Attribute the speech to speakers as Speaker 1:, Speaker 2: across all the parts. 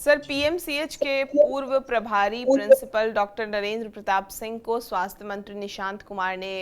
Speaker 1: Sir, PMCH के पूर्व प्रभारी प्रिंसिपल डॉक्टर नरेंद्र प्रताप सिंह को स्वास्थ्य मंत्री निशांत कुमार ने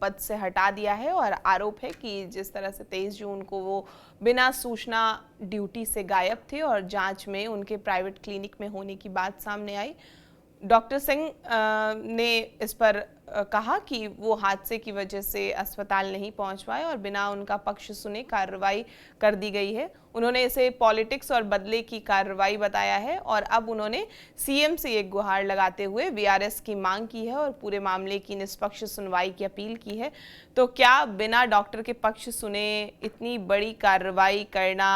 Speaker 1: पद से हटा दिया है और आरोप है कि जिस तरह से 23 जून को वो बिना सूचना ड्यूटी से गायब थे और जांच में उनके प्राइवेट क्लिनिक में होने की बात सामने आई। डॉक्टर सिंह ने इस पर कहा कि वो हादसे की वजह से अस्पताल नहीं पहुंच पाए और बिना उनका पक्ष सुने कार्रवाई कर दी गई है। उन्होंने इसे पॉलिटिक्स और बदले की कार्रवाई बताया है और अब उन्होंने सीएम से एक गुहार लगाते हुए वीआरएस की मांग की है और पूरे मामले की निष्पक्ष सुनवाई की अपील की है। तो क्या बिना डॉक्टर के पक्ष सुने इतनी बड़ी कार्रवाई करना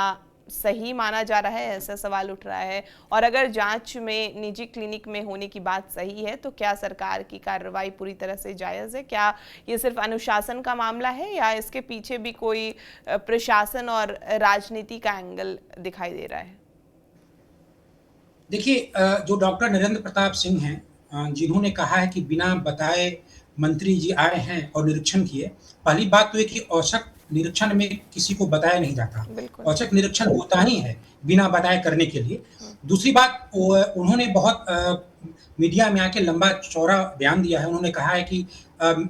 Speaker 1: सही माना जा रहा है, ऐसा सवाल उठ रहा है। और अगर जांच में निजी क्लिनिक में होने की बात सही है तो क्या सरकार की कार्रवाई पूरी तरह से जायज है? क्या ये सिर्फ अनुशासन का मामला है या इसके पीछे भी कोई प्रशासन और राजनीति का एंगल दिखाई दे रहा है?
Speaker 2: देखिए, जो डॉक्टर नरेंद्र प्रताप सिंह हैं, जिन्होंने कहा है कि बिना बताए मंत्री जी आए हैं और निरीक्षण किए। पहली बात तो ये कि औचक निरीक्षण में किसी को बताया नहीं जाता।
Speaker 1: बिल्कुल।
Speaker 2: औचक निरीक्षण होता ही है बिना बताए करने के लिए। दूसरी बात, उन्होंने बहुत मीडिया में आके लंबा चौड़ा बयान दिया है। उन्होंने कहा है कि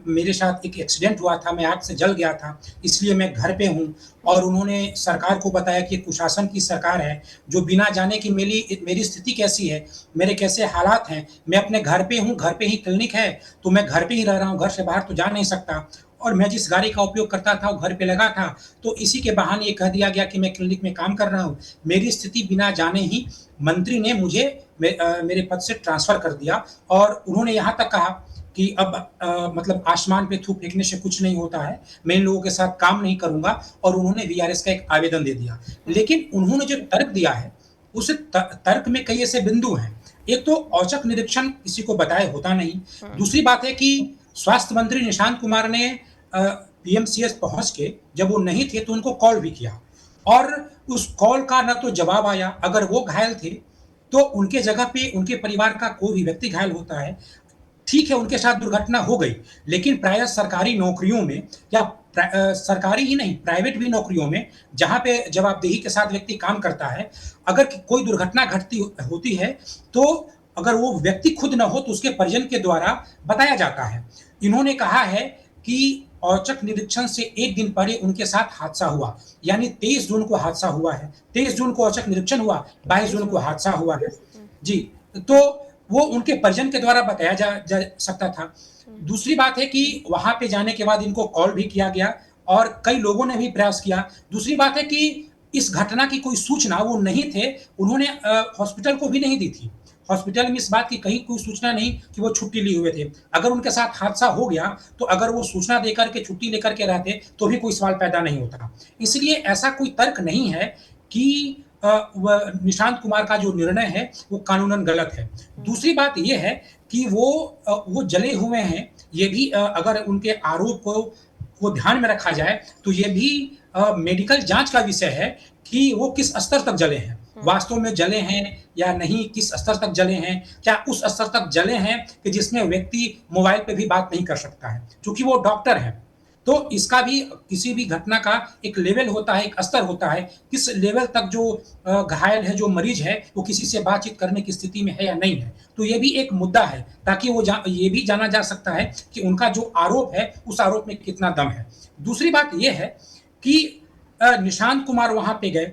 Speaker 2: मेरे साथ एक एक्सीडेंट हुआ था, मैं आग से जल गया था, इसलिए मैं घर पे हूँ। और उन्होंने सरकार को बताया कि कुशासन की सरकार है, जो बिना जाने कि मेरी स्थिति कैसी है, मेरे कैसे हालात हैं, मैं अपने घर पे हूँ, घर पे ही क्लिनिक है, तो मैं घर पे ही रह रहा हूँ, घर से बाहर तो जा नहीं सकता। और मैं जिस गाड़ी का उपयोग करता था वो घर पे लगा था, तो इसी के बहाने ये कह दिया गया कि मैं क्लिनिक में काम कर रहा हूँ। मेरी स्थिति बिना जाने ही मंत्री ने मुझे मेरे पद से ट्रांसफर कर दिया। और उन्होंने यहाँ तक कहा कि अब मतलब आसमान पे थूक फेंकने से कुछ नहीं होता है, मैं इन लोगों के साथ काम नहीं करूंगा। और उन्होंने वीआरएस का एक आवेदन दे दिया। लेकिन उन्होंने जो तर्क दिया है, उस तर्क में कई ऐसे बिंदु हैं। एक तो औचक निरीक्षण किसी को बताए होता नहीं। दूसरी बात है कि स्वास्थ्य मंत्री निशांत कुमार ने पीएमसीएच पहुंच के जब वो नहीं थे तो उनको कॉल भी किया, और उस कॉल का ना तो जवाब आया। अगर वो घायल थे तो उनके जगह पे उनके परिवार का कोई भी व्यक्ति घायल होता है, ठीक है, उनके साथ दुर्घटना हो गई, लेकिन प्रायः सरकारी नौकरियों में या सरकारी ही नहीं, प्राइवेट भी नौकरियों में, जहां पे जवाबदेही के साथ व्यक्ति काम करता है, अगर कोई दुर्घटना घटती होती है तो अगर वो व्यक्ति खुद न हो तो उसके परिजन के द्वारा बताया जाता है। इन्होंने कहा है कि औचक निरीक्षण से एक दिन पहले उनके साथ हादसा हुआ, यानी 23 जून को हादसा हुआ है। 23 जून को औचक निरीक्षण हुआ, 22 जून को हादसा हुआ है। जी, तो वो उनके परिजन के द्वारा बताया जा सकता था। दूसरी बात है कि वहां पे जाने के बाद इनको कॉल भी किया गया और कई लोगों ने भी प्रयास किया। दूसरी बात है कि इस घटना की कोई सूचना वो नहीं थे, उन्होंने हॉस्पिटल को भी नहीं दी थी। हॉस्पिटल में इस बात की कहीं कोई सूचना नहीं कि वो छुट्टी लिए हुए थे। अगर उनके साथ हादसा हो गया तो अगर वो सूचना देकर के छुट्टी लेकर के रहते तो भी कोई सवाल पैदा नहीं होता। इसलिए ऐसा कोई तर्क नहीं है कि निशांत कुमार का जो निर्णय है वो कानूनन गलत है। दूसरी बात ये है कि वो जले हुए हैं, ये भी अगर उनके आरोप को ध्यान में रखा जाए तो ये भी मेडिकल जांच का विषय है कि वो किस स्तर तक जले हैं, वास्तव में जले हैं या नहीं, किस स्तर तक जले हैं, क्या उस स्तर तक जले हैं कि जिसमें व्यक्ति मोबाइल पे भी बात नहीं कर सकता है, क्योंकि वो डॉक्टर है। तो इसका भी किसी भी घटना का एक लेवल होता है, एक स्तर होता है, किस लेवल तक जो घायल है, जो मरीज है, वो किसी से बातचीत करने की स्थिति में है या नहीं है। तो ये भी एक मुद्दा है, ताकि ये भी जाना जा सकता है कि उनका जो आरोप है उस आरोप में कितना दम है। दूसरी बात ये है कि निशांत कुमार वहां पे गए,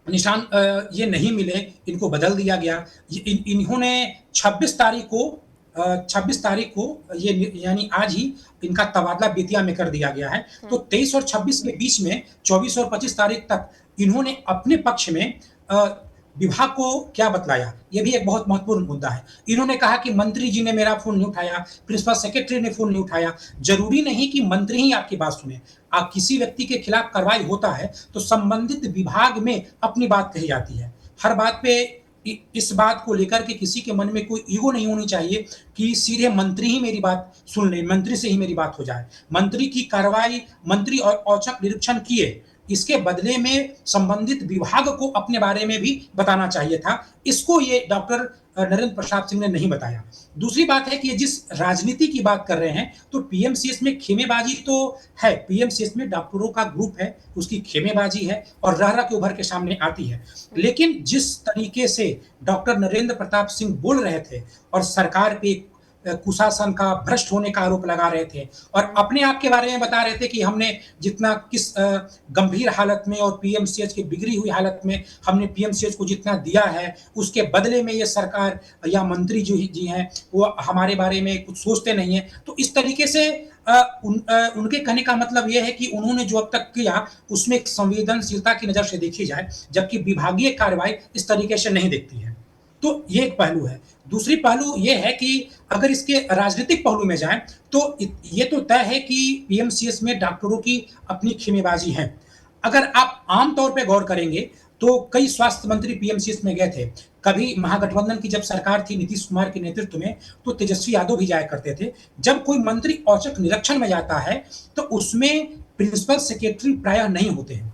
Speaker 2: निशांत ये नहीं मिले, इनको बदल दिया गया। इन्होंने 26 तारीख को ये यानी आज ही इनका तबादला बेतिया में कर दिया गया है। तो 23 और 26 के बीच में 24 और 25 तारीख तक इन्होंने अपने पक्ष में विभाग को क्या बतलाया, यह भी एक बहुत महत्वपूर्ण मुद्दा है। इन्होंने कहा कि मंत्री जी ने मेरा फोन नहीं उठाया, प्रिंसिपल सेक्रेटरी ने फोन नहीं उठाया। जरूरी नहीं कि मंत्री ही आपकी बात सुने। आप किसी व्यक्ति के खिलाफ कार्रवाई होता है तो संबंधित विभाग में अपनी बात कही जाती है। हर बात पे इस बात को लेकर के किसी के मन में कोई ईगो नहीं होनी चाहिए कि सीधे मंत्री ही मेरी बात सुन ले, मंत्री से ही मेरी बात हो जाए। मंत्री की कार्रवाई, मंत्री और औचक निरीक्षण किए, इसके बदले में संबंधित विभाग को अपने बारे में भी बताना चाहिए था। इसको ये डॉक्टर नरेंद्र प्रताप सिंह ने नहीं बताया। दूसरी बात है कि ये जिस राजनीति की बात कर रहे हैं, तो पीएमसीएच में खेमेबाजी तो है। पीएमसीएच में डॉक्टरों का ग्रुप है, उसकी खेमेबाजी है और रह-रह के उभर के सामने आती है। लेकिन जिस तरीके से डॉक्टर नरेंद्र प्रताप सिंह बोल रहे थे और सरकार पे कुशासन का, भ्रष्ट होने का आरोप लगा रहे थे और अपने आप के बारे में बता रहे थे कि हमने जितना किस गंभीर हालत में और पीएमसीएच की बिगड़ी हुई हालत में हमने पीएमसीएच को जितना दिया है, उसके बदले में ये सरकार या मंत्री जो जी हैं, वो हमारे बारे में कुछ सोचते नहीं हैं। तो इस तरीके से उनके कहने का मतलब ये है कि उन्होंने जो अब तक किया, उसमें एक संवेदनशीलता की नज़र से देखी जाए, जबकि विभागीय कार्रवाई इस तरीके से नहीं देखती है। तो ये एक पहलू है। दूसरी पहलू ये है कि अगर इसके राजनीतिक पहलू में जाएँ, तो ये तो तय है कि पीएमसीएच में डॉक्टरों की अपनी खेमेबाजी है। अगर आप आम तौर पे गौर करेंगे, तो कई स्वास्थ्य मंत्री पीएमसीएच में गए थे। कभी महागठबंधन की जब सरकार थी नीतीश कुमार के नेतृत्व में, तो तेजस्वी यादव भी जाया करते थे। जब कोई मंत्री औचक निरीक्षण में जाता है, तो उसमें प्रिंसिपल सेक्रेटरी प्रायः नहीं होते हैं।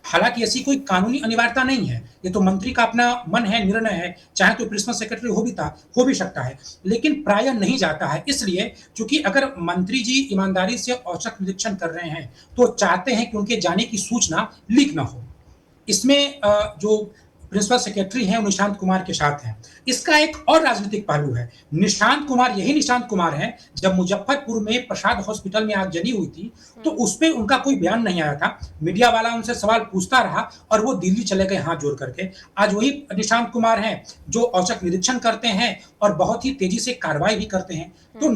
Speaker 2: हालाँकि ऐसी कोई कानूनी अनिवार्यता नहीं है, ये तो मंत्री का अपना मन है, निर्णय है, चाहे तो प्रिंसिपल सेक्रेटरी हो भी सकता है, लेकिन प्रायः नहीं जाता है। इसलिए चूँकि अगर मंत्री जी ईमानदारी से औचक निरीक्षण कर रहे हैं, तो चाहते हैं कि उनके जाने की सूचना लीक ना हो। इसमें जो प्रिंसिपल सेक्रेटरी हैं, वो निशांत कुमार के साथ हैं। इसका एक और राजनीतिक पहलू है। निशांत कुमार यही निशांत कुमार हैं, जब मुजफ्फरपुर में प्रसाद हॉस्पिटल में आगजनी हुई थी, तो उसपे उनका कोई बयान नहीं आया था। मीडिया वाला उनसे सवाल पूछता रहा और वो दिल्ली चले गए हाथ जोड़ करके। आज वही निशांत कुमार हैं, जो औचक निरीक्षण करते हैं और बहुत ही तेज़ी से कार्रवाई भी करते हैं। तो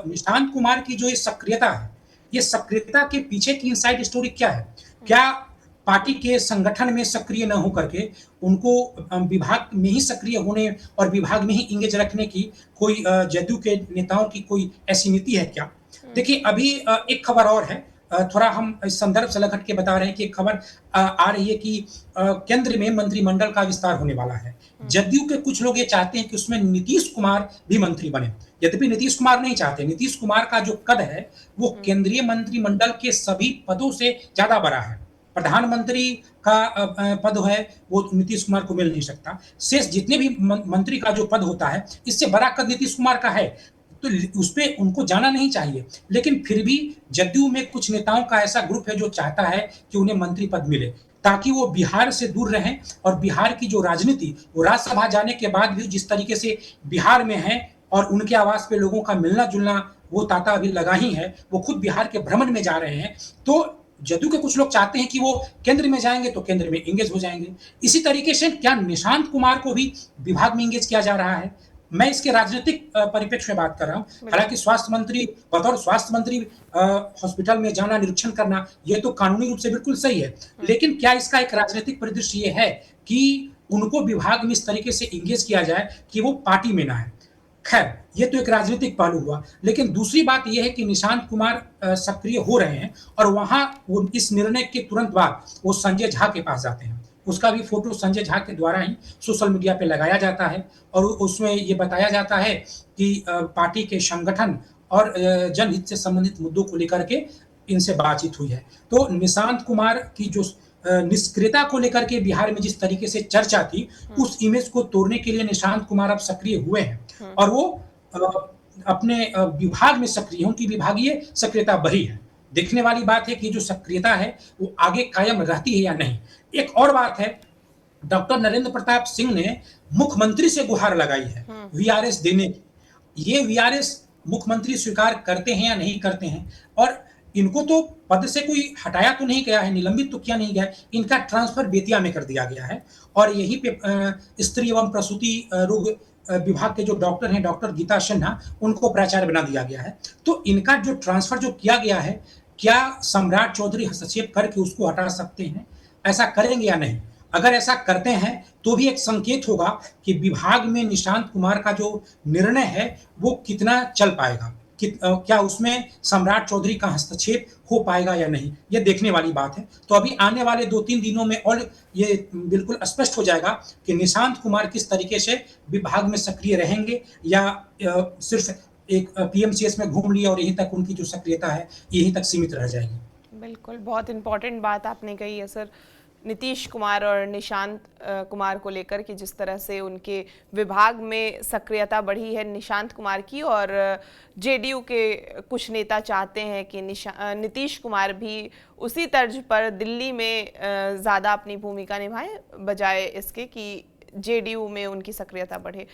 Speaker 2: निशांत कुमार की जो ये सक्रियता है, ये सक्रियता के पीछे की इनसाइड स्टोरी क्या है? क्या पार्टी के संगठन में सक्रिय न होकर के उनको विभाग में ही सक्रिय होने और विभाग में ही एंगेज रखने की कोई जदयू के नेताओं की कोई ऐसी नीति है क्या? देखिए अभी एक खबर और है, थोड़ा हम इस संदर्भ से लग हट के बता रहे हैं कि एक खबर आ रही है कि केंद्र में मंत्रिमंडल का विस्तार होने वाला है। जदयू के कुछ लोग ये चाहते हैं कि उसमें नीतीश कुमार भी मंत्री बने। यद्यपि नीतीश कुमार नहीं चाहते, नीतीश कुमार का जो कद है, वो केंद्रीय मंत्रिमंडल के सभी पदों से ज़्यादा बड़ा है। प्रधानमंत्री का पद है, वो नीतीश कुमार को मिल नहीं सकता। शेष जितने भी मंत्री का जो पद होता है, इससे बड़ा कद नीतीश कुमार का है, तो उसपे उनको जाना नहीं चाहिए। लेकिन फिर भी जदयू में कुछ नेताओं का ऐसा ग्रुप है जो चाहता है कि उन्हें मंत्री पद मिले, ताकि वो बिहार से दूर रहें और बिहार की जो राजनीति, वो राज्यसभा जाने के बाद भी जिस तरीके से बिहार में है और उनके आवास पे लोगों का मिलना-जुलना वो तांता अभी लगा ही है, वो खुद बिहार के भ्रमण में जा रहे हैं। तो जदयू के कुछ लोग चाहते हैं कि वो केंद्र में जाएँगे तो केंद्र में एंगेज हो जाएँगे। इसी तरीके से क्या निशांत कुमार को भी विभाग में एंगेज किया जा रहा है? मैं इसके राजनीतिक परिप्रेक्ष्य में बात कर रहा हूँ। हालाँकि बतौर स्वास्थ्य मंत्री हॉस्पिटल में जाना, निरीक्षण करना, ये तो कानूनी रूप से बिल्कुल सही है। लेकिन क्या इसका एक राजनीतिक परिदृश्य ये है कि उनको विभाग में इस तरीके से एंगेज किया जाए कि वो पार्टी में ना आए? खैर, ये तो एक राजनीतिक पहलू हुआ, लेकिन दूसरी बात ये है कि निशांत कुमार सक्रिय हो रहे हैं और वहाँ वो इस निर्णय के तुरंत बाद वो संजय झा के पास जाते हैं। उसका भी फ़ोटो संजय झा के द्वारा ही सोशल मीडिया पे लगाया जाता है और उसमें ये बताया जाता है कि पार्टी के संगठन और जनहित से संबंधित मुद्दों को लेकर के इनसे बातचीत हुई है। तो निशांत कुमार की जो निष्क्रियता को लेकर के बिहार में जिस तरीके से चर्चा थी, उस इमेज को तोड़ने के लिए निशांत कुमार अब सक्रिय हुए हैं और वो अपने विभाग में सक्रिय हैं, उनकी विभागीय सक्रियता बढ़ी है। देखने वाली बात है कि जो सक्रियता है, वो आगे कायम रहती है या नहीं। एक और बात है, डॉक्टर नरेंद्र प्रताप सिंह ने मुख्यमंत्री से गुहार लगाई है वीआरएस देने की। ये वीआरएस मुख्यमंत्री स्वीकार करते हैं या नहीं करते हैं, और इनको तो पद से कोई हटाया तो नहीं गया है, निलंबित तो किया नहीं गया है, इनका ट्रांसफर बेतिया में कर दिया गया है और यहीं पे स्त्री एवं प्रसूति रोग विभाग के जो डॉक्टर हैं, डॉक्टर गीता सिन्हा, उनको प्राचार्य बना दिया गया है। तो इनका जो ट्रांसफर जो किया गया है, क्या सम्राट चौधरी हस्तक्षेप करके उसको हटा सकते हैं? ऐसा करेंगे या नहीं? अगर ऐसा करते हैं तो भी एक संकेत होगा कि विभाग में निशांत कुमार का जो निर्णय है, वो कितना चल पाएगा, क्या उसमें सम्राट चौधरी का हस्तक्षेप हो पाएगा या नहीं, ये देखने वाली बात है। तो अभी आने वाले 2-3 दिनों में और ये बिल्कुल स्पष्ट हो जाएगा कि निशांत कुमार किस तरीके से विभाग में सक्रिय रहेंगे या सिर्फ एक पीएमसीएच में घूम लिया और यहीं तक उनकी जो सक्रियता है, यहीं तक सीमित रह जाएगी।
Speaker 1: बिल्कुल, बहुत इम्पोर्टेंट बात आपने कही है सर। नीतीश कुमार और निशांत कुमार को लेकर कि जिस तरह से उनके विभाग में सक्रियता बढ़ी है निशांत कुमार की, और जेडीयू के कुछ नेता चाहते हैं कि नीतीश कुमार भी उसी तर्ज पर दिल्ली में ज़्यादा अपनी भूमिका निभाएं, बजाय इसके कि जेडीयू में उनकी सक्रियता बढ़े।